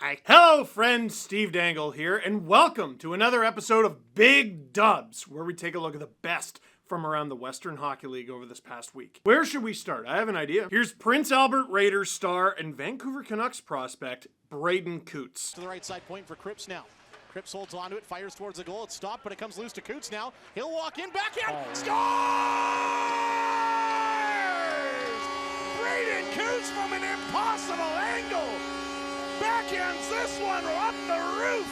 Hi. Hello, friends. Steve Dangle here, and welcome to another episode of Big Dubs, where we take a look at the best from around the Western Hockey League over this past week. Where should we start? I have an idea. Here's Prince Albert Raiders star and Vancouver Canucks prospect, Braden Coots. To the right side point for Cripps now. Cripps holds onto it, fires towards the goal. It's stopped, but it comes loose to Coots now. He'll walk in, backhand, scores! Braden Coots from an impossible angle. Backhands this one up the roof.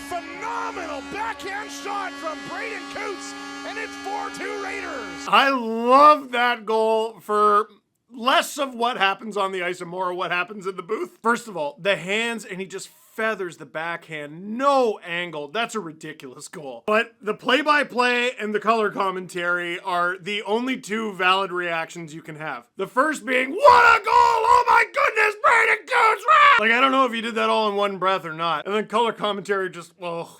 Phenomenal backhand shot from Braden Coots, and it's 4-2 Raiders. I love that goal for less of what happens on the ice and more of what happens in the booth. First of all, the hands, and he just feathers the backhand, no angle. That's a ridiculous goal. But the play-by-play and the color commentary are the only two valid reactions you can have. The first being, what a goal! Oh my goodness, Braden Coots! Like, I don't know if he did that all in one breath or not. And then color commentary just, well...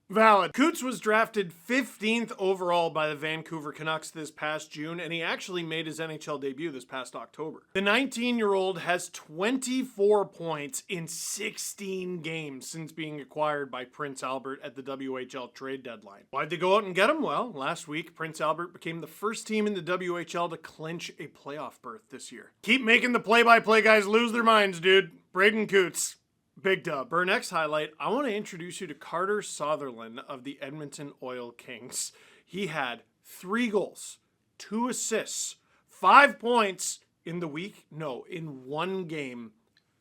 Valid. Coots was drafted 15th overall by the Vancouver Canucks this past June, and he actually made his NHL debut this past October. The 19-year-old has 24 points in 16 games since being acquired by Prince Albert at the WHL trade deadline. Why'd they go out and get him? Well, last week, Prince Albert became the first team in the WHL to clinch a playoff berth this year. Keep making the play-by-play guys lose their minds, dude. Braden Coots. Big dub. For our next highlight, I want to introduce you to Carter Sotheran of the Edmonton Oil Kings. He had 3 goals, 2 assists, 5 points in one game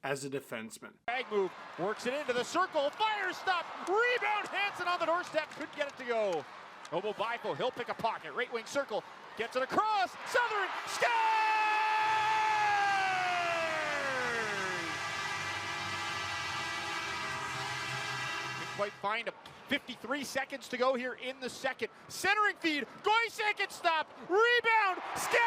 as a defenseman. Bag move, works it into the circle, fire stop, rebound, Hansen on the doorstep, couldn't get it to go. Noble Bifo, he'll pick a pocket, right wing circle, gets it across, Sotheran, scores! Quite find him. 53 seconds to go here in the second. Centering feed. Goyce gets stopped. Rebound. Score!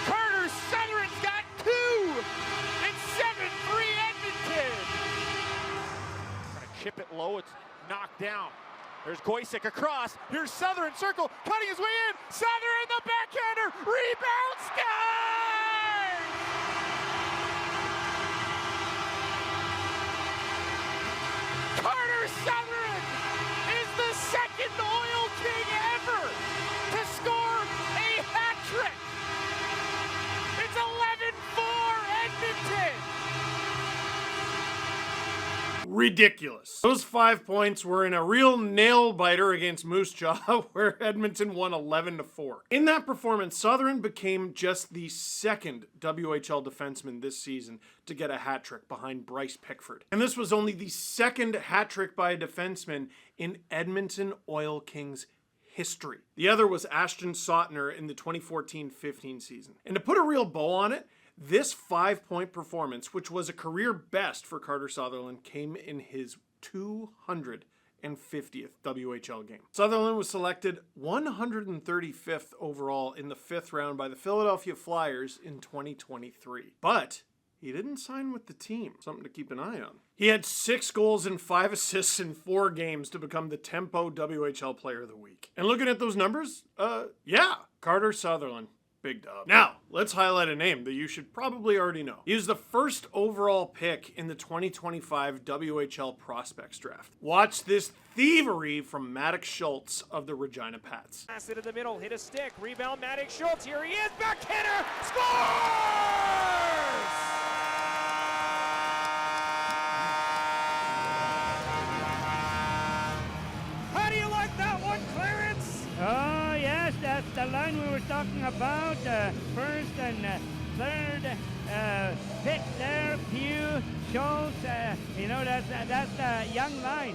Carter Sotheran's got 2. It's 7-3 Edmonton. Trying to chip it low. It's knocked down. There's Goyce across. Here's Sotheran circle, cutting his way in. Sotheran, the backhander, rebound, scores! Carter Sotheran is the second Oil King ever to score a hat trick. It's 11-4 Edmonton. Ridiculous. Those 5 points were in a real nail-biter against Moose Jaw, where Edmonton won 11-4. In that performance, Sotheran became just the second WHL defenseman this season to get a hat trick behind Bryce Pickford. And this was only the second hat trick by a defenseman in Edmonton Oil Kings history. The other was Ashton Sautner in the 2014-15 season. And to put a real bow on it, this 5-point performance, which was a career best for Carter Sotheran, came in his 250th WHL game. Sotheran was selected 135th overall in the 5th round by the Philadelphia Flyers in 2023. But he didn't sign with the team, something to keep an eye on. He had 6 goals and 5 assists in 4 games to become the Tempo WHL Player of the Week. And looking at those numbers, Carter Sotheran. Big dub. Now, let's highlight a name that you should probably already know. He was the first overall pick in the 2025 WHL Prospects Draft. Watch this thievery from Maddox Schultz of the Regina Pats. Pass it in the middle, hit a stick, rebound Maddox Schultz, here he is, backhander, scores! How do you like that one, Clarence? Oh, yes, that's the line we were talking about. First and third pick there, Hughes, Schultz. That's the young line.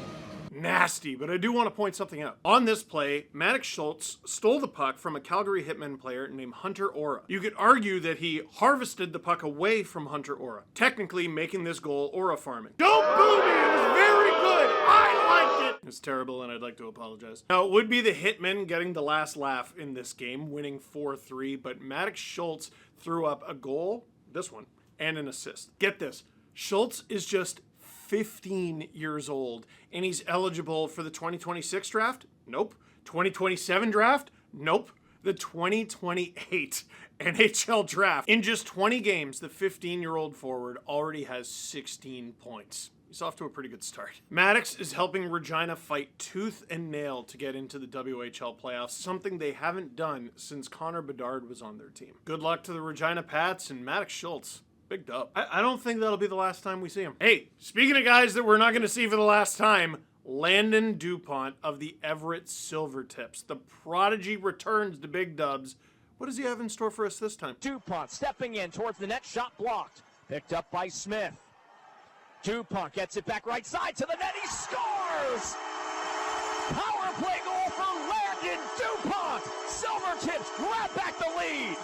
Nasty, but I do want to point something out. On this play, Maddox Schultz stole the puck from a Calgary Hitmen player named Hunter Ora. You could argue that he harvested the puck away from Hunter Ora, technically making this goal Ora farming. Don't boo me! It was very good! I liked it! It's terrible, and I'd like to apologize. Now, it would be the Hitmen getting the last laugh in this game, winning 4-3, but Maddox Schultz threw up a goal, this one, and an assist. Get this, Schultz is just 15 years old, and he's eligible for the 2026 draft? Nope. 2027 draft? Nope. The 2028 NHL draft. In just 20 games, the 15-year-old forward already has 16 points. He's off to a pretty good start. Maddox is helping Regina fight tooth and nail to get into the WHL playoffs, something they haven't done since Connor Bedard was on their team. Good luck to the Regina Pats and Maddox Schultz. Big dub. I don't think that'll be the last time we see him. Hey, speaking of guys that we're not going to see for the last time, Landon DuPont of the Everett Silvertips. The prodigy returns to Big Dubs. What does he have in store for us this time? DuPont stepping in towards the net, shot blocked. Picked up by Smith. DuPont gets it back right side to the net, he scores! Power play goal for Landon DuPont! Silvertips grab back the lead!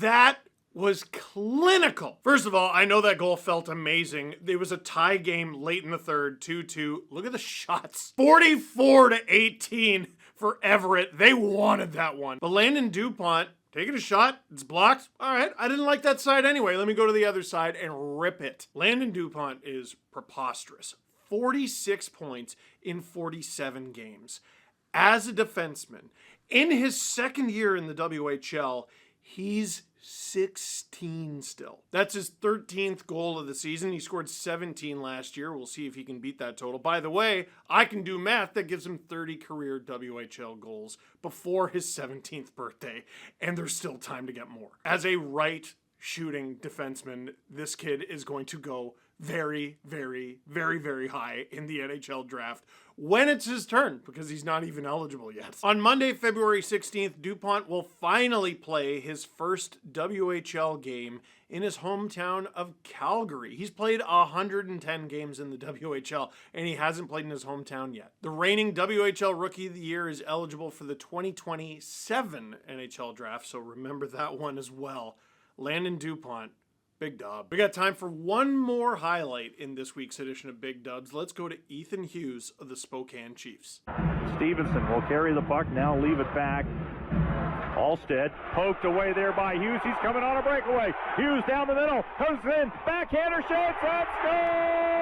That was clinical. First of all, I know that goal felt amazing. It was a tie game late in the third, 2-2. Look at the shots. 44-18 for Everett. They wanted that one. But Landon DuPont taking a shot. It's blocked. All right, I didn't like that side anyway. Let me go to the other side and rip it. Landon DuPont is preposterous. 46 points in 47 games. As a defenseman, in his second year in the WHL, he's 16 still. That's his 13th goal of the season. He scored 17 last year. We'll see if he can beat that total. By the way, I can do math. That gives him 30 career WHL goals before his 17th birthday, and there's still time to get more. As a right shooting defenseman, this kid is going to go very, very, very, very high in the NHL draft when it's his turn, because he's not even eligible yet. On Monday, February 16th, DuPont will finally play his first WHL game in his hometown of Calgary. He's played 110 games in the WHL, and he hasn't played in his hometown yet. The reigning WHL Rookie of the Year is eligible for the 2027 NHL draft, so remember that one as well. Landon DuPont, Big Dub. We got time for one more highlight in this week's edition of Big Dubs. Let's go to Ethan Hughes of the Spokane Chiefs. Stevenson will carry the puck, now leave it back. Alstead poked away there by Hughes. He's coming on a breakaway. Hughes down the middle, comes in, backhander shots, and scores!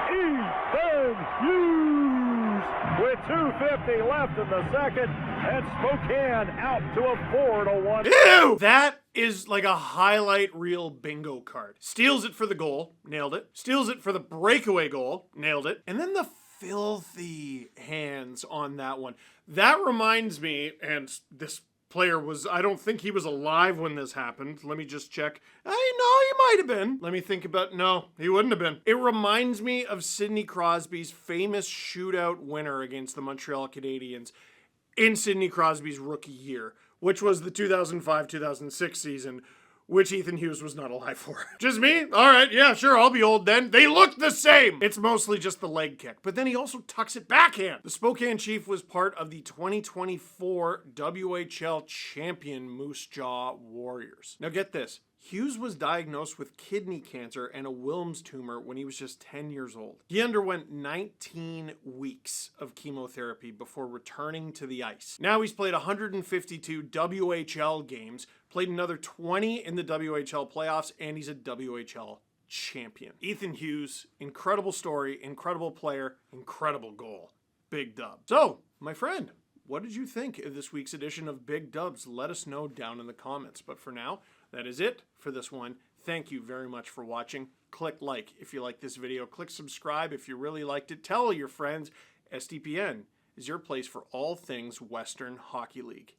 Ethan Hughes with 2:50 left in the second, and Spokane out to a 4-1. Ew! That is like a highlight reel bingo card. Steals it for the goal, nailed it. Steals it for the breakaway goal, nailed it. And then the filthy hands on that one. That reminds me, and this player was, I don't think he was alive when this happened. Let me just check. I know he might have been. Let me think about, no, he wouldn't have been. It reminds me of Sidney Crosby's famous shootout winner against the Montreal Canadiens in Sidney Crosby's rookie year, which was the 2005-2006 season, which Ethan Hughes was not alive for. Just me? All right, yeah, sure, I'll be old then. They look the same. It's mostly just the leg kick, but then he also tucks it backhand. The Spokane Chief was part of the 2024 WHL champion Moose Jaw Warriors. Now get this. Hughes was diagnosed with kidney cancer and a Wilms tumor when he was just 10 years old. He underwent 19 weeks of chemotherapy before returning to the ice. Now he's played 152 WHL games, played another 20 in the WHL playoffs, and he's a WHL champion. Ethan Hughes, incredible story, incredible player, incredible goal. Big dub. So, my friend, what did you think of this week's edition of Big Dubs? Let us know down in the comments. But for now, that is it for this one. Thank you very much for watching. Click like if you like this video. Click subscribe if you really liked it. Tell your friends. SDPN is your place for all things Western Hockey League.